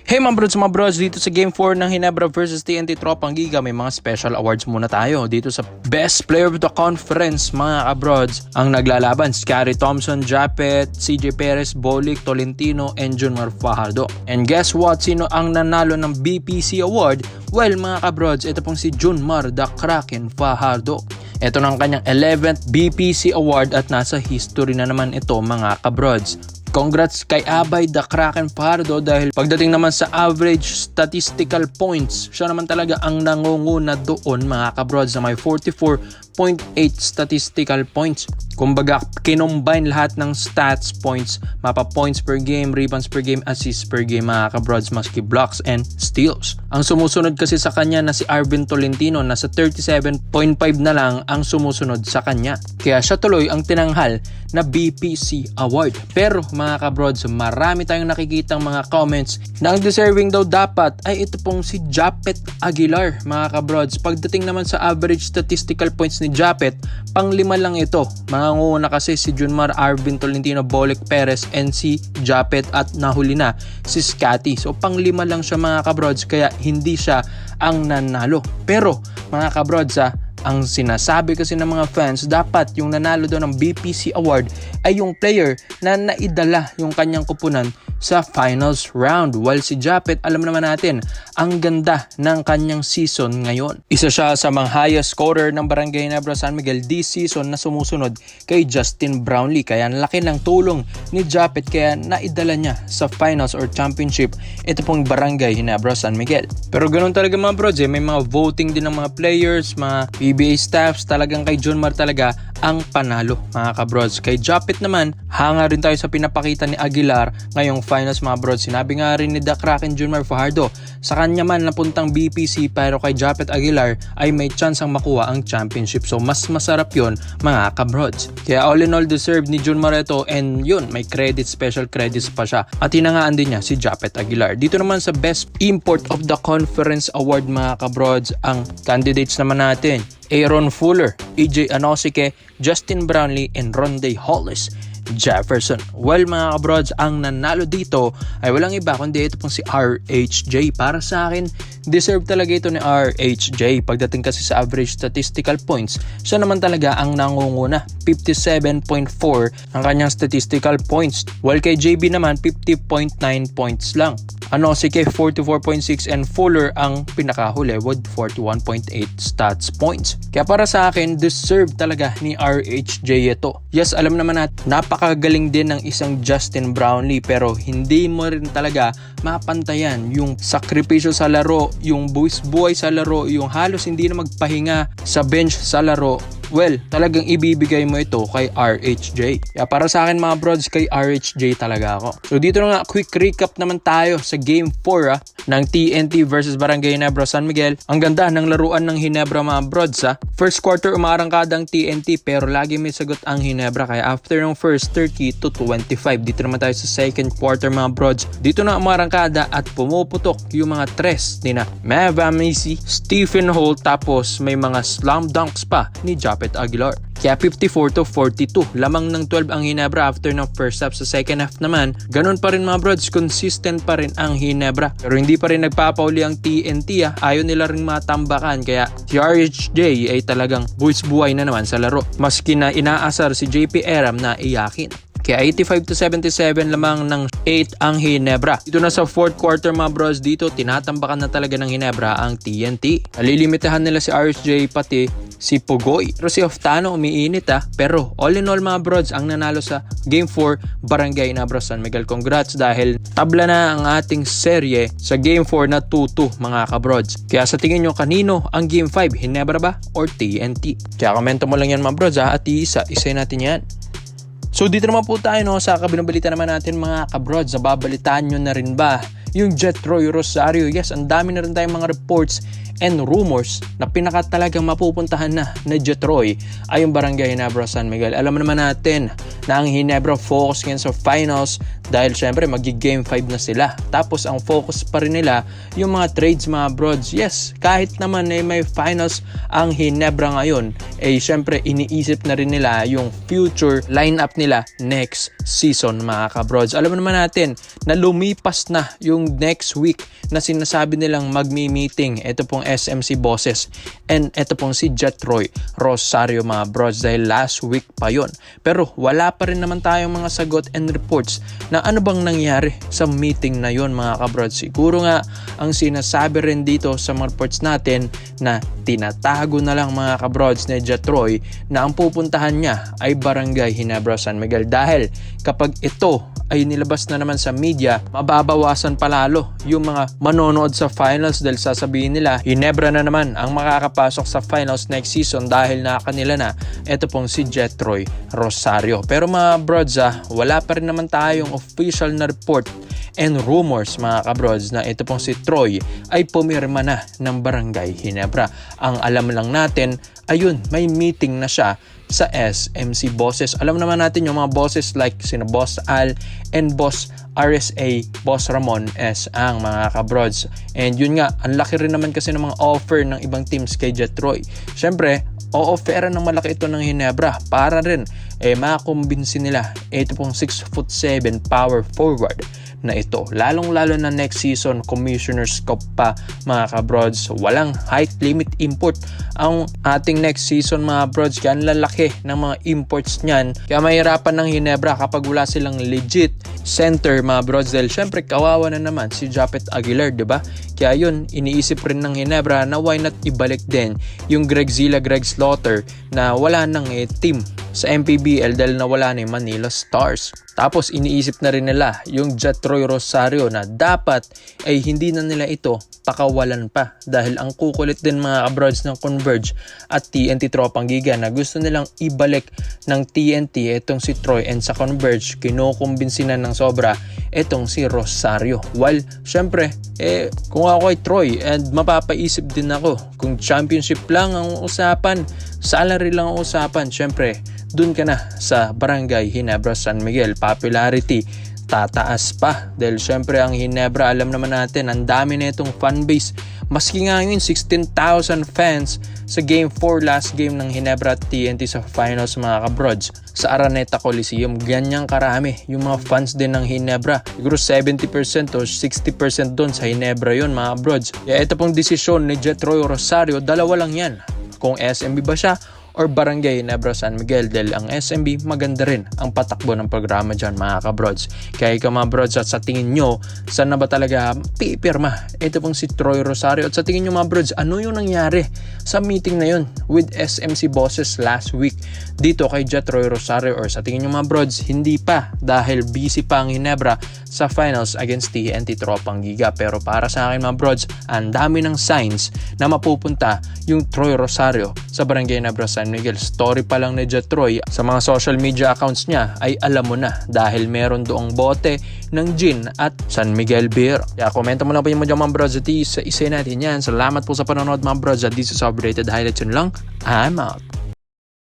Hey mga brods, dito sa Game 4 ng Ginebra versus TNT Tropang Giga, may mga special awards muna tayo. Dito sa Best Player of the Conference, mga kabrods, ang naglalaban, Scottie Thompson, Japet, CJ Perez, Bolik, Tolentino, and Junmar Fajardo. And guess what? Sino ang nanalo ng BPC Award? Well, mga kabrods, ito pong si Junmar the Kraken Fajardo. Ito ng kanyang 11th BPC Award at nasa history na naman ito, mga kabrods. Congrats kay Abay the Kraken Fajardo dahil pagdating naman sa average statistical points, siya naman talaga ang nangunguna doon, mga kabrods, na may 44.8 statistical points. Kumbaga, kinombine lahat ng stats points, mapa points per game, rebounds per game, assists per game, mga kabrods, maski blocks and steals. Ang sumusunod kasi sa kanya na si Arvin Tolentino, nasa 37.5 na lang ang sumusunod sa kanya. Kaya siya tuloy ang tinanghal na BPC Award. Pero mga kabrods, marami tayong nakikitang mga comments na ang deserving daw dapat ay ito pong si Japet Aguilar, mga kabrods. Pagdating naman sa average statistical points ni Japet, pang-5 lang ito. Mangunguna kasi si Junmar, Arvin Tolentino, Bolik, Perez, and si Japet, at nahuli na si Scottie. So pang-5 lang siya, mga kabrods, kaya hindi siya ang nanalo. Pero mga kabrods, ang sinasabi kasi ng mga fans, dapat yung nanalo daw ng BPC Award ay yung player na naidala yung kanyang kupunan sa finals round. While si Japet, alam naman natin, ang ganda ng kanyang season ngayon. Isa siya sa mga highest scorer ng Barangay Ginebra San Miguel this season na sumusunod kay Justin Brownlee. Kaya laki ng tulong ni Japet kaya naidala niya sa finals or championship ito pong Barangay Ginebra San Miguel. Pero ganoon talaga, mga bros, may mga voting din ng mga players, mga PBA staffs. Talagang kay Junmar talaga ang panalo, mga kabrods. Kay Japet naman, hanga rin tayo sa pinapakita ni Aguilar ngayong finals, mga brods. Sinabi nga rin ni The Kraken Junmar Fajardo, sa kanya man napuntang BPC, pero kay Japet Aguilar ay may chance ang makuha ang championship. So mas masarap yon, mga kabrods. Kaya all in all, deserved ni Junmar ito, and yun, may credit, special credits pa siya. At hinangaan din niya si Japet Aguilar. Dito naman sa Best Import of the Conference Award, mga kabrods, ang candidates naman natin: Aaron Fuller, AJ Anosike, Justin Brownlee, and Rondae Hollis Jefferson. Well, mga kabrods, ang nanalo dito ay walang iba kundi ito pong si RHJ. Para sa akin, deserve talaga ito ni RHJ. Pagdating kasi sa average statistical points, siya naman talaga ang nangunguna. 57.4 ang kanyang statistical points. While kay JB naman, 50.9 points lang. Anosike 44.6 and Fuller ang pinakahuli with 41.8 stats points. Kaya para sa akin, deserve talaga ni RHJ ito. Yes, alam naman natin, napakagaling din ng isang Justin Brownlee, pero hindi mo rin talaga mapantayan yung sakripisyo sa laro, yung buwis-buhay sa laro, yung halos hindi na magpahinga sa bench sa laro. Well, talagang ibibigay mo ito kay RHJ. Kaya para sa akin, mga brods, kay RHJ talaga ako. So dito na nga, quick recap naman tayo sa Game 4 ng TNT versus Barangay Ginebra San Miguel. Ang ganda ng laruan ng Ginebra, mga brods. First quarter, umaarangkada ang TNT, pero lagi may sagot ang Ginebra. Kaya after ng first 30 to 25, dito naman tayo sa second quarter, mga brods. Dito na umaarangkada at pumuputok yung mga tres ni na Mav Amici, Stephen Holt, tapos may mga slam dunks pa ni Japet Aguilar. Kaya 54 to 42, lamang ng 12 ang Ginebra after ng first half. Sa second half naman, ganun pa rin, mga brods, consistent pa rin ang Ginebra. Pero hindi pa rin nagpapauli ang TNT. Ayaw nila rin matambakan, kaya si RHJ ay talagang buwis-buhay na naman sa laro. Maski na inaasar si JP Eram na iyakin. Kaya 85 to 77 lamang ng 8 ang Ginebra. Dito na sa fourth quarter, mga bros, dito tinatambakan na talaga ng Ginebra ang TNT. Nalilimitahan nila si RSJ pati si Pugoy. Pero si Oftano umiinit Pero all in all, mga brods, ang nanalo sa Game 4, Barangay Ginebra San Miguel. Congrats dahil tabla na ang ating serye sa Game 4 na 2-2, mga kabrods. Kaya sa tingin nyo, kanino ang Game 5? Ginebra ba or TNT? Kaya komento mo lang yan, mga brods, at isa-isay natin yan. So dito naman po tayo sa kabinabalita naman natin, mga kabrods. Nababalitaan nyo na rin ba yung Jet Roy Rosario? Yes, ang dami na rin tayong mga reports and rumors na pinaka talagang mapupuntahan na Jetroy ay yung Barangay Ginebra San Miguel. Alam naman natin na ang Ginebra focus ngayon sa finals dahil syempre mag-game 5 na sila. Tapos ang focus pa rin nila yung mga trades mga broads. Yes, kahit naman may finals ang Ginebra ngayon, syempre iniisip na rin nila yung future lineup nila next season mga kabrods. Alam naman natin na lumipas na yung next week na sinasabi nilang magmi-meeting. Ito pong SMC bosses and ito pong si Jetroy Rosario mga brods dahil last week pa yon. Pero wala pa rin naman tayong mga sagot and reports na ano bang nangyari sa meeting na yon mga kabrods. Siguro nga ang sinasabi rin dito sa mga reports natin na tinatago na lang mga kabrods ni Jetroy na ang pupuntahan niya ay Barangay Ginebra San Miguel dahil kapag ito ay nilabas na naman sa media, mababawasan palalo yung mga manonood sa finals dahil sasabihin nila Ginebra na naman ang makakapasok sa finals next season dahil na kanila na ito pong si Jetroy Rosario. Pero mga brods wala pa rin naman tayong official na report and rumors mga kabrods na ito pong si Troy ay pumirma na ng Barangay Ginebra. Ang alam lang natin, ayun, may meeting na siya sa SMC bosses. Alam naman natin yung mga bosses like sina Boss Al and Boss RSA, Boss Ramon S ang mga kabrods. And yun nga, ang laki rin naman kasi ng mga offer ng ibang teams kay Jetroy. Siyempre, o-offeran ng malaki ito ng Ginebra para rin makakumbinsi nila ito pong 6'7" power forward na ito. Lalong-lalo na next season, Commissioner's Cup pa mga kabrods. Walang height limit import ang ating next season mga brods. Kaya ang lalaki ng mga imports niyan. Kaya mahirapan ng Ginebra kapag wala silang legit center mga brods. Dahil syempre kawawa na naman si Japet Aguilar, diba? Kaya yun, iniisip rin ng Ginebra na why not ibalik din yung Greg Zila, Greg Slaughter na wala nang team sa MPBL dahil nawala na yung Manila Stars. Tapos iniisip na rin nila yung Jetroy Rosario na dapat ay hindi na nila ito pakawalan pa dahil ang kukulit din mga kabrods ng Converge at TNT Tropang Giga na gusto nilang ibalik ng TNT itong si Troy, and sa Converge kinukumbinsi na ng sobra itong si Rosario. While syempre kung ako ay Troy and mapapaisip din ako kung championship lang ang usapan, salary lang ang usapan, syempre dun ka na sa Barangay Ginebra San Miguel. Popularity tataas pa dahil syempre ang Ginebra, alam naman natin ang dami na itong fanbase. Maski nga yun 16,000 fans sa Game 4 last game ng Ginebra at TNT sa finals mga kabrods sa Araneta Coliseum. Ganyang karami yung mga fans din ng Ginebra. Siguro 70% o 60% doon sa Ginebra yun mga kabrods. Kaya ito pong desisyon ni Jetroy Rosario, dalawa lang yan. Kung SMB ba siya or Barangay Ginebra San Miguel dahil ang SMB maganda rin ang patakbo ng programa dyan mga kabrods. Kaya ikaw mga brods, at sa tingin nyo saan na ba talaga pipirma ito pong si Troy Rosario? At sa tingin nyo mga brods, ano yung nangyari sa meeting na yun with SMC bosses last week dito kay Jetroy Rosario? Or sa tingin nyo mga brods, hindi pa dahil busy pa ang Ginebra sa finals against TNT Tropang Giga? Pero para sa akin mga brods, ang dami ng signs na mapupunta yung Troy Rosario sa Barangay Ginebra San Miguel. Story pa lang ni Jetroy sa mga social media accounts niya ay alam mo na dahil meron doong bote ng gin at San Miguel beer. Kaya komento mo lang po yung mga brods at isa natin yan. Salamat po sa panonood mga brods at dito sa updated highlights yun lang. I'm out.